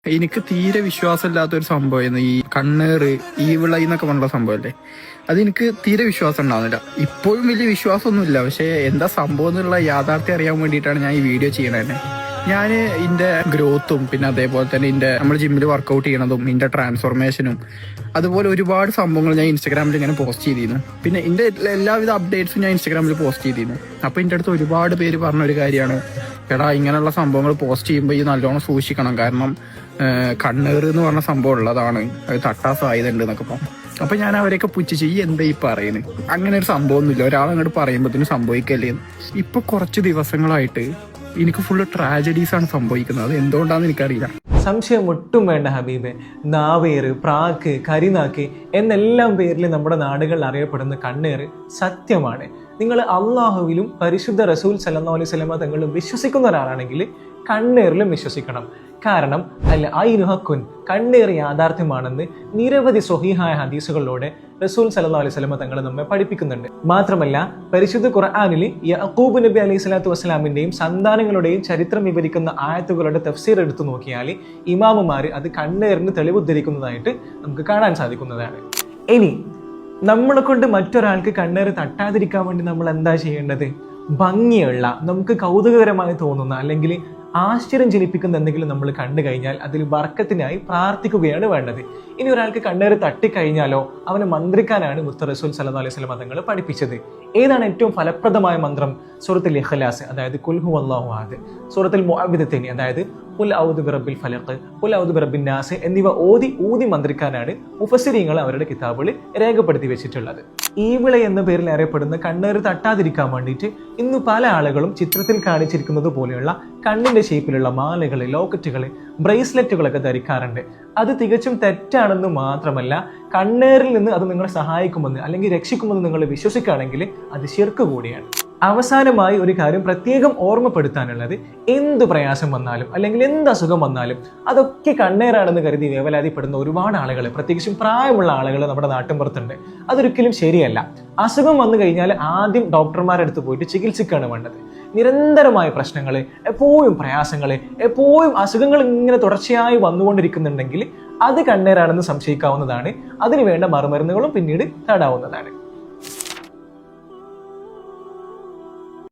എനിക്ക് തീരെ വിശ്വാസമില്ലാത്തൊരു സംഭവമായിരുന്നു ഈ കണ്ണേറ് ഈ വിള എന്നൊക്കെ പറഞ്ഞ സംഭവമല്ലേ. അതെനിക്ക് തീരെ വിശ്വാസം ഉണ്ടാവുന്നില്ല. ഇപ്പോഴും വലിയ വിശ്വാസമൊന്നുമില്ല. പക്ഷെ എന്താ സംഭവം എന്നുള്ള യാഥാർത്ഥ്യം അറിയാൻ വേണ്ടിയിട്ടാണ് ഞാൻ ഈ വീഡിയോ ചെയ്യണത്. ഞാൻ ഇതിന്റെ ഗ്രോത്തും പിന്നെ അതേപോലെ തന്നെ നമ്മൾ ജിമ്മിൽ വർക്കൗട്ട് ചെയ്യണതും ഇതിന്റെ ട്രാൻസ്ഫോർമേഷനും അതുപോലെ ഒരുപാട് സംഭവങ്ങൾ ഞാൻ ഇൻസ്റ്റാഗ്രാമിൽ ഇങ്ങനെ പോസ്റ്റ് ചെയ്തിരുന്നു. പിന്നെ ഇതിന്റെ എല്ലാവിധ അപ്ഡേറ്റ്സും ഞാൻ ഇൻസ്റ്റാഗ്രാമിൽ പോസ്റ്റ് ചെയ്തിരുന്നു. അപ്പൊ ഇതിന്റെ അടുത്ത് ഒരുപാട് പേര് പറഞ്ഞ ഒരു കാര്യമാണ്, എടാ ഇങ്ങനെയുള്ള സംഭവങ്ങൾ പോസ്റ്റ് ചെയ്യുമ്പോൾ ഈ നല്ലോണം സൂക്ഷിക്കണം, കാരണം കണ്ണേറ് എന്ന് പറഞ്ഞ സംഭവം ഉള്ളതാണ്, അത് തട്ടാൻ സാധ്യത ഉണ്ട് എന്നൊക്കെ പറഞ്ഞു. അപ്പൊ ഞാൻ അവരെയൊക്കെ പുച്ഛിച്ച് ഈ എന്താ ഈ പറയുന്നത്, അങ്ങനെ ഒരു സംഭവമൊന്നുമില്ല, ഒരാളങ്ങോട്ട് പറയുമ്പോഴത്തേനും സംഭവിക്കല്ലേ. ഇപ്പൊ കുറച്ച് ദിവസങ്ങളായിട്ട് എനിക്ക് ഫുള്ള് ട്രാജഡീസ് ആണ് സംഭവിക്കുന്നത്. അത് എന്തുകൊണ്ടാണെന്ന് എനിക്കറിയില്ല. സംശയം ഒട്ടും വേണ്ട ഹബീബെ, നാവേറ്, പ്രാക്ക്, കരിനാക്ക് എന്നെല്ലാം പേരിൽ നമ്മുടെ നാടുകളിൽ അറിയപ്പെടുന്ന കണ്ണേറ് സത്യമാണ്. നിങ്ങൾ അള്ളാഹുവിലും പരിശുദ്ധ റസൂൽ സല്ലല്ലാഹു അലൈഹി വസല്ലമ തങ്ങളും വിശ്വസിക്കുന്ന ഒരാളാണെങ്കിൽ കണ്ണേറിലും വിശ്വസിക്കണം. കാരണം അല്ല ഐനുഹക്കുൻ, കണ്ണേറ് യാഥാർത്ഥ്യമാണെന്ന് നിരവധി സ്വഹീഹായ ഹദീസുകളിലൂടെ റസൂൽ സല്ലല്ലാഹു അലൈഹി വസല്ലമ തങ്ങൾ നമ്മെ പഠിപ്പിക്കുന്നുണ്ട്. മാത്രമല്ല പരിശുദ്ധ ഖുർആനിൽ യഅഖൂബ് നബി അലൈഹി സ്വലാത്തു വസ്സലാമിന്റെയും സന്താനങ്ങളുടെയും ചരിത്രം വിവരിക്കുന്ന ആയത്തുകളുടെ തഫ്സീർ എടുത്തു നോക്കിയാൽ ഇമാമുമാർ അത് കണ്ണേറിന് തെളിവുദ്ധരിക്കുന്നതായിട്ട് നമുക്ക് കാണാൻ സാധിക്കുന്നതാണ്. ഇനി നമ്മളെ കൊണ്ട് മറ്റൊരാൾക്ക് കണ്ണേറ് തട്ടാതിരിക്കാൻ വേണ്ടി നമ്മൾ എന്താ ചെയ്യേണ്ടത്? ഭംഗിയുള്ള, നമുക്ക് കൗതുകകരമായി തോന്നുന്ന അല്ലെങ്കിൽ ആശ്ചര്യം ജനിപ്പിക്കുന്ന എന്തെങ്കിലും നമ്മൾ കണ്ടു കഴിഞ്ഞാൽ അതിൽ ബർക്കത്തിനായി പ്രാർത്ഥിക്കുകയാണ് വേണ്ടത്. ഇനി ഒരാൾക്ക് കണ്ണേറ് തട്ടിക്കഴിഞ്ഞാലോ അവനെ മന്ത്രിക്കാനാണ് മുത്ത റസൂൽ സല്ലല്ലാഹു അലൈഹി വസല്ലം തങ്ങൾ പഠിപ്പിച്ചത്. ഏതാണ് ഏറ്റവും ഫലപ്രദമായ മന്ത്രം? സൂറത്തുൽ ഇഖ്ലാസ്, അതായത് ഖുൽ ഹുവല്ലാഹു അഹദ്, സൂറത്തുൽ മുഅവ്വിദത്തൈൻ, അതായത് ഖുൽ ഔദു ബിറബ്ബിൽ ഫലഖ്, ഖുൽ ഔദു ബിറബ്ബിൻ നാസ് എന്നിവ ഊതി മന്ത്രിക്കാനാണ് മുഫസ്സിരീങ്ങൾ അവരുടെ കിതാബുകളിൽ രേഖപ്പെടുത്തി വെച്ചിട്ടുള്ളത്. ഈവിള എന്ന പേരിൽ അറിയപ്പെടുന്ന കണ്ണേറ് തട്ടാതിരിക്കാൻ വേണ്ടിയിട്ട് ഇന്ന് പല ആളുകളും ചിത്രത്തിൽ കാണിച്ചിരിക്കുന്നത് പോലെയുള്ള കണ്ണിന്റെ ഷേപ്പിലുള്ള മാലകൾ, ലോക്കറ്റുകൾ, ബ്രേസ്ലെറ്റുകളൊക്കെ ധരിക്കാറുണ്ട്. അത് തികച്ചും തെറ്റാണെന്ന് മാത്രമല്ല, കണ്ണേറിൽ നിന്ന് അത് നിങ്ങളെ സഹായിക്കുമെന്ന് അല്ലെങ്കിൽ രക്ഷിക്കുമെന്ന് നിങ്ങൾ വിശ്വസിക്കുകയാണെങ്കിൽ അത് ശിർക്ക് കൂടിയാണ്. അവസാനമായി ഒരു കാര്യം പ്രത്യേകം ഓർമ്മപ്പെടുത്താനുള്ളത്, എന്ത് പ്രയാസം വന്നാലും അല്ലെങ്കിൽ എന്ത് അസുഖം വന്നാലും അതൊക്കെ കണ്ണേറാണെന്ന് കരുതി വേവലാതിപ്പെടുന്ന ഒരുപാട് ആളുകൾ, പ്രത്യേകിച്ചും പ്രായമുള്ള ആളുകൾ നമ്മുടെ നാട്ടിൻപുറത്തുണ്ട്. അതൊരിക്കലും ശരിയല്ല. അസുഖം വന്നു കഴിഞ്ഞാൽ ആദ്യം ഡോക്ടർമാരുടെ അടുത്ത് പോയിട്ട് ചികിത്സിക്കുകയാണ് വേണ്ടത്. നിരന്തരമായ പ്രശ്നങ്ങൾ, എപ്പോഴും പ്രയാസങ്ങൾ, എപ്പോഴും അസുഖങ്ങൾ ഇങ്ങനെ തുടർച്ചയായി വന്നുകൊണ്ടിരിക്കുന്നുണ്ടെങ്കിൽ അത് കണ്ണേറാണെന്ന് സംശയിക്കാവുന്നതാണ്. അതിനുവേണ്ട മറുമരുന്നുകളും പിന്നീട് തേടാവുന്നതാണ്.